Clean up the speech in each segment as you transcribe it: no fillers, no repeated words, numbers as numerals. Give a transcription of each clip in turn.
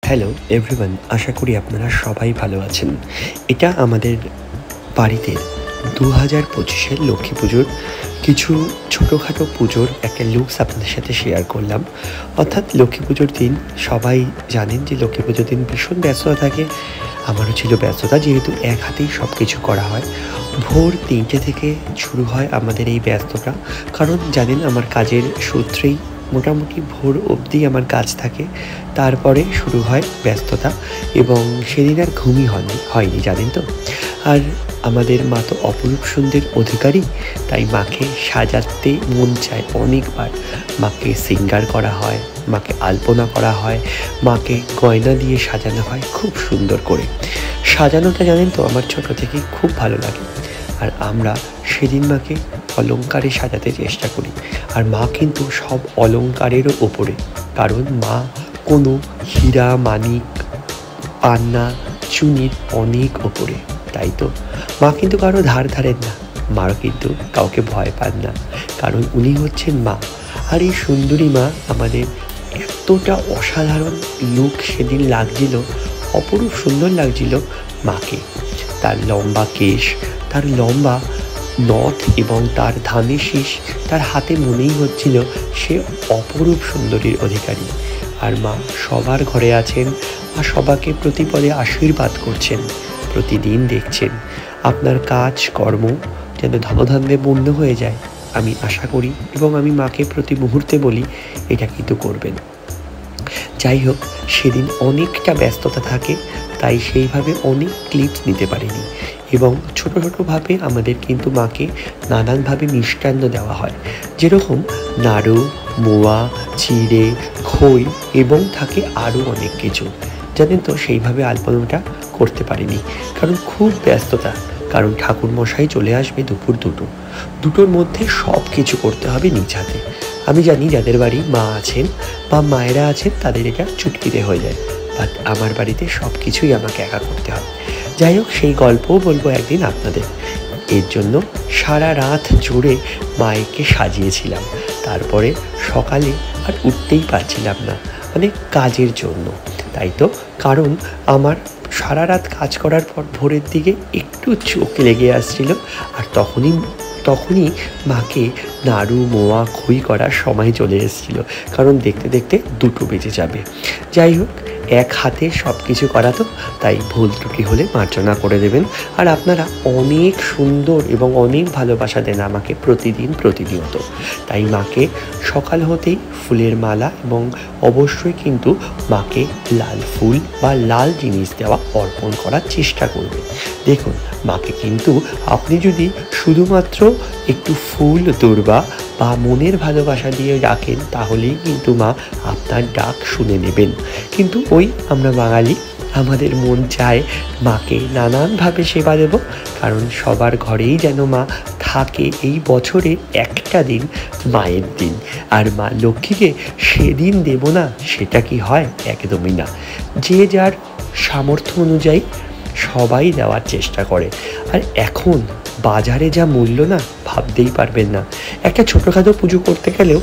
Hello everyone, আশা করি আপনারা সবাই ভালো আছেন। এটা আমাদের বাড়িতে 2025-এর লক্ষ্মী পুজোর কিছু ছোটোখাটো পুজোর একটা লুকস আপনাদের সাথে শেয়ার করলাম। অর্থাৎ লক্ষ্মী পুজোর দিন সবাই জানেন যে লক্ষ্মী পুজোর দিন ভীষণ ব্যস্ততা থাকে। আমারও ছিল ব্যস্ততা, যেহেতু এক হাতেই সব কিছু করা হয়। ভোর 3টে থেকে শুরু হয় আমাদের এই ব্যস্ততা, কারণ জানেন আমার কাজের সূত্রেই মোটামুটি ভোর অবধি আমার কাজ থাকে, তারপরে শুরু হয় ব্যস্ততা। এবং সেদিন আর ঘুমই হয়নি জানেন তো। আর আমাদের মা তো অপরূপ সুন্দর অধিকারী, তাই মাকে সাজাতে মন চায় অনেকবার। মাকে সিঙ্গার করা হয়, মাকে আলপনা করা হয়, মাকে গয়না দিয়ে সাজানো হয় খুব সুন্দর করে। সাজানোটা জানেন তো আমার ছোট থেকেই খুব ভালো লাগে। আর আমরা সেদিন মাকে অলংকারে সাজাতে চেষ্টা করি। আর মা কিন্তু সব অলংকারেরও ওপরে, কারণ মা কোনো হীরা মানিক পান্না চুনির অনেক ওপরে। তাই তো মা কিন্তু কারো ধার ধারেন না, মাও কিন্তু কাউকে ভয় পান না, কারণ উনি হচ্ছেন মা। আর এই সুন্দরী মা আমাদের এতটা অসাধারণ লুক সেদিন লাগছিল, অপরূপ সুন্দর লাগছিল মাকে। তার লম্বা কেশ, তার লম্বা নথ এবং তার ধানের শীষ, তার হাতে মনেই হচ্ছিল সে অপরূপ সুন্দরীর অধিকারী। আর মা সবার ঘরে আছেন আর সবাকে প্রতিপদে আশীর্বাদ করছেন। প্রতিদিন দেখছেন আপনার কাজ কর্ম যেন ধনধান্যে পূর্ণ হয়ে যায়, আমি আশা করি এবং আমি মাকে প্রতি মুহূর্তে বলি এটা কিন্তু করবেন। যাই হোক, সেদিন অনেকটা ব্যস্ততা থাকে, তাই সেইভাবে অনেক ক্লিপস নিতে পারিনি। এবং ছোটো ছোটোভাবে আমাদের কিন্তু মাকে নানানভাবে মিষ্টান্ন দেওয়া হয়, যেরকম নাড়ু, মোয়া, চিড়ে, খই এবং থাকে আরও অনেক কিছু। জানেন তো, সেইভাবে আলপনাটা করতে পারিনি, কারণ খুব ব্যস্ততা। কারণ ঠাকুরমশাই চলে আসবে দুপুর দুটোর মধ্যে সব কিছু করতে হবে নিজ হাতে। আমি জানি যাদের বাড়ি মা আছেন বা মায়েরা আছেন তাদের এটা চুটকিতে হয়ে যায়, বাট আমার বাড়িতে সব কিছুই আমাকে একা করতে হয়। যাই হোক, সেই গল্পও বলবো একদিন আপনাদের। এর জন্য সারা রাত জুড়ে মায়েকে সাজিয়েছিলাম। তারপরে সকালে আর উঠতেই পারছিলাম না, মানে কাজের জন্য। তাই তো, কারণ আমার সারা রাত কাজ করার পর ভোরের দিকে একটু চোখ লেগে আসছিল। আর তখনই মাকে নাড়ু, মোয়া, খই করার সময় চলে এসেছিল, কারণ দেখতে দেখতে 2টো বেজে যাবে। যাই হোক, এক হাতে সব কিছু করা তো, তাই ভুল ত্রুটি হলে মার্জনা করে দেবেন। আর আপনারা অনেক সুন্দর এবং অনেক ভালোবাসা দেন আমাকে প্রতিনিয়ত। তাই মাকে সকাল হতেই ফুলের মালা এবং অবশ্যই কিন্তু মাকে লাল ফুল বা লাল জিনিস দেওয়া অর্পণ করার চেষ্টা করবেন। দেখুন, মাকে কিন্তু আপনি যদি শুধুমাত্র একটু ফুল দূর্বা বা মনের ভালোবাসা দিয়ে ডাকেন, তাহলেই কিন্তু মা আপনার ডাক শুনে নেবেন। কিন্তু আমরা বাঙালি, আমাদের মন চায় মাকে নানানভাবে সেবা দেব, কারণ সবার ঘরেই যেন মা থাকে। এই বছরে একটা দিন মায়ের দিন, আর মা লক্ষ্মীকে সেদিন দেব না সেটা কি হয়? একদমই না। যে যার সামর্থ্য অনুযায়ী সবাই দেওয়ার চেষ্টা করে। আর এখন বাজারে যা মূল্য না, ভাবতেই পারবেন না। একটা ছোটোখাটো পুজো করতে গেলেও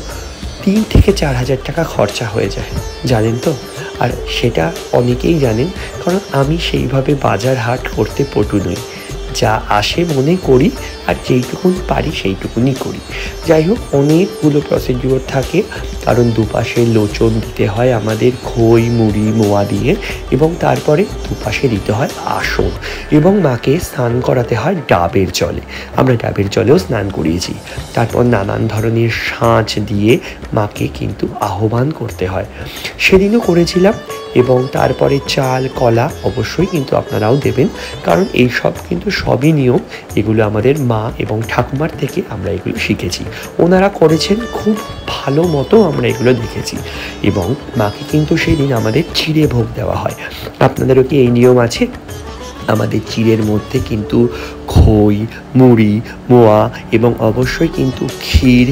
3 থেকে 4 হাজার টাকা খরচা হয়ে যায়, জানেন তো। আর সেটা অনেকেই জানেন, কারণ আমি সেইভাবে বাজার হাট করতে পটু নই। যা আসে মনে করি, আর যেইটুকুন পারি সেইটুকুনই করি। যাই হোক, অনেকগুলো প্রসিডিওর থাকে, কারণ দুপাশে লোচন দিতে হয় আমাদের খই, মুড়ি, মোয়া দিয়ে, এবং তারপরে দুপাশে দিতে হয় আসন, এবং মাকে স্নান করাতে হয় ডাবের জলে। আমরা ডাবের জলেও স্নান করিয়েছি। তারপর নানান ধরনের সাঁচ দিয়ে মাকে কিন্তু আহ্বান করতে হয়, সেদিনও করেছিলাম। এবং তারপরে চাল, কলা অবশ্যই কিন্তু আপনারাও দেবেন, কারণ এই সব কিন্তু সবই নিয়ম। এগুলো আমাদের মা এবং ঠাকুমার থেকে আমরা এগুলো শিখেছি, ওনারা করেছেন খুব ভালো মতো, আমরা এগুলো দেখেছি। এবং মাকে কিন্তু সেদিন আমাদের চিড়ে ভোগ দেওয়া হয়। আপনাদেরও কি এই নিয়ম আছে? আমাদের চিড়ের মধ্যে কিন্তু খই, মুড়ি, মোয়া এবং অবশ্যই কিন্তু ক্ষীর,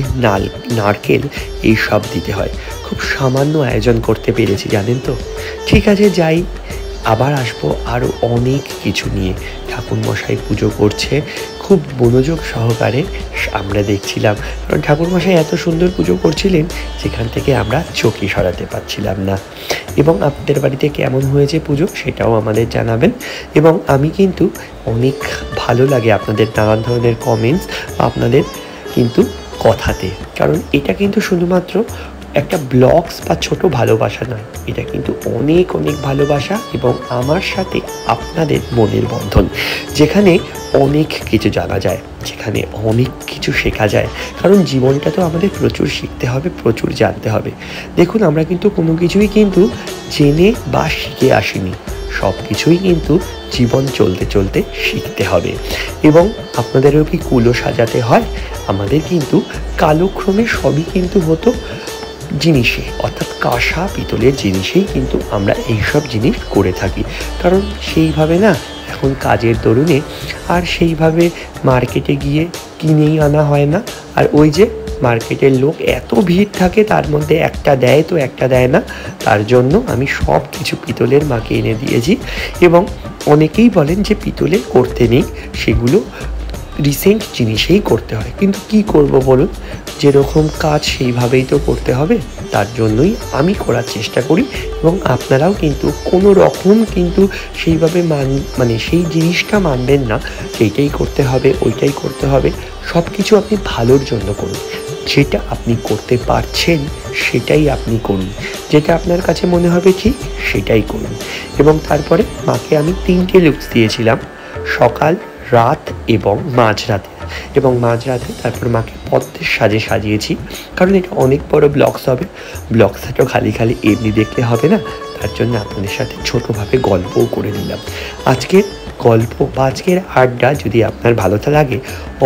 নারকেল এই সব দিতে হয়। খুব সামান্য আয়োজন করতে পেরেছি, জানেন তো। ঠিক আছে, যাই, আবার আসবো আরও অনেক কিছু নিয়ে। ঠাকুরমশাই পুজো করছে, খুব মনোযোগ সহকারে আমরা দেখছিলাম, কারণ ঠাকুরমশাই এত সুন্দর পুজো করছিলেন যেখান থেকে আমরা চোখই সরাতে পারছিলাম না। এবং আপনাদের বাড়িতে কেমন হয়েছে পুজো সেটাও আমাদের জানাবেন। এবং আমি কিন্তু অনেক ভালো লাগে আপনাদের নানান ধরনের কমেন্টস আপনাদের কিন্তু কথাতে, কারণ এটা কিন্তু শুধুমাত্র একটা ব্লগস বা ছোট ভালোবাসা নয়, এটা কিন্তু অনেক অনেক ভালোবাসা এবং আমার সাথে আপনাদের মনের বন্ধন, যেখানে অনেক কিছু জানা যায়, যেখানে অনেক কিছু শেখা যায়। কারণ জীবনটা তো আমাদের প্রচুর শিখতে হবে, প্রচুর জানতে হবে। দেখুন, আমরা কিন্তু কোনো কিছুই কিন্তু জেনে বা শিখে আসিনি, সব কিছুই কিন্তু জীবন চলতে চলতে শিখতে হবে। এবং আপনাদেরও কি কুলো সাজাতে হয়? আমাদের কিন্তু কালক্রমে সবই কিন্তু হতো জিনিসে, অর্থাৎ কাঁসা পিতলের জিনিসেই কিন্তু আমরা এইসব জিনিস করে থাকি। কারণ সেইভাবে না এখন কাজের দরুনে আর সেইভাবে মার্কেটে গিয়ে কিনেই আনা হয় না। আর ওই যে মার্কেটের লোক এত ভিড় থাকে, তার মধ্যে একটা দেয় তো একটা দেয় না, তার জন্য আমি সব কিছু পিতলের মাকে এনে দিয়েছি। এবং অনেকেই বলেন যে পিতলে করতে নেই, সেগুলো রিসেন্ট জিনিসেই করতে হয়। কিন্তু কি করব বলুন, যেরকম কাজ সেইভাবেই তো করতে হবে, তার জন্যই আমি করার চেষ্টা করি। এবং আপনারাও কিন্তু কোনো রকম কিন্তু সেইভাবে মানে সেই জিনিসটা মানবেন না, সেইটাই করতে হবে, ওইটাই করতে হবে। সব কিছু আপনি ভালোর জন্য করুন, যেটা আপনি করতে পারছেন সেটাই আপনি করুন, যেটা আপনার কাছে মনে হবে ঠিক সেটাই করুন। এবং তারপরে মাকে আমি 3টে লুকস দিয়েছিলাম, সকাল, রাত এবং মাঝরাতে। এবং মাঝরাতে তারপর মাকে পদ্মের সাজে সাজিয়েছি, কারণ এটা অনেক বড় ব্লগস হবে, ব্লগসটা খালি খালি এমনি দেখলে হবে না, তার জন্য আপনাদের সাথে ছোটোভাবে গল্পও করে নিলাম। আজকের গল্প বা আজকের আড্ডা যদি আপনার ভালো লাগে,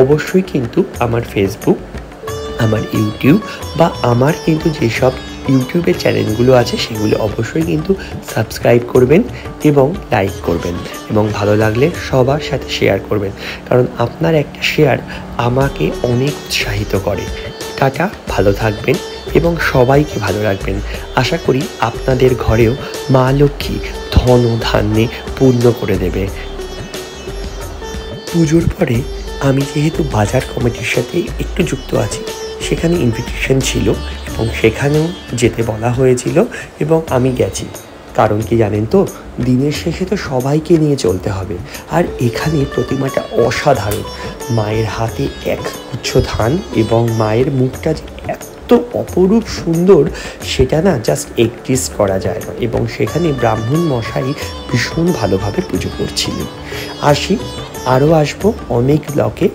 অবশ্যই কিন্তু আমার ফেসবুক, আমার ইউটিউব বা আমার কিন্তু যেসব ইউটিউবের চ্যানেলগুলো আছে সেগুলো অবশ্যই কিন্তু সাবস্ক্রাইব করবেন এবং লাইক করবেন, এবং ভালো লাগলে সবার সাথে শেয়ার করবেন, কারণ আপনার একটা শেয়ার আমাকে অনেক উৎসাহিত করে। টাটা, ভালো থাকবেন এবং সবাইকে ভালো রাখবেন। আশা করি আপনাদের ঘরেও মা লক্ষ্মী ধন ও ধান্যে পূর্ণ করে দেবে। পুজোর পরে আমি যেহেতু বাজার কমিটির সাথে একটু যুক্ত আছি, সেখানে ইনভিটেশন ছিল এবং সেখানেও যেতে বলা হয়েছিল এবং আমি গেছি। কারণ কি জানেন তো, দিনের শেষে তো সবাইকে নিয়ে চলতে হবে। আর এখানে প্রতিমাটা অসাধারণ, মায়ের হাতে এক গুচ্ছ ধান এবং মায়ের মুখটা যে এত অপরূপ সুন্দর, সেটা না জাস্ট এক্সপ্রেস করা যায় না। এবং সেখানে ব্রাহ্মণ মশাই ভীষণ ভালোভাবে পুজো করছিলেন। আসি, আরও আসবো অনেক ব্লকে।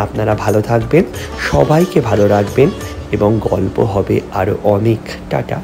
আপনারা ভালো থাকবেন, সবাইকে ভালো রাখবেন এবং গল্প হবে আরও অনেক। টাটা।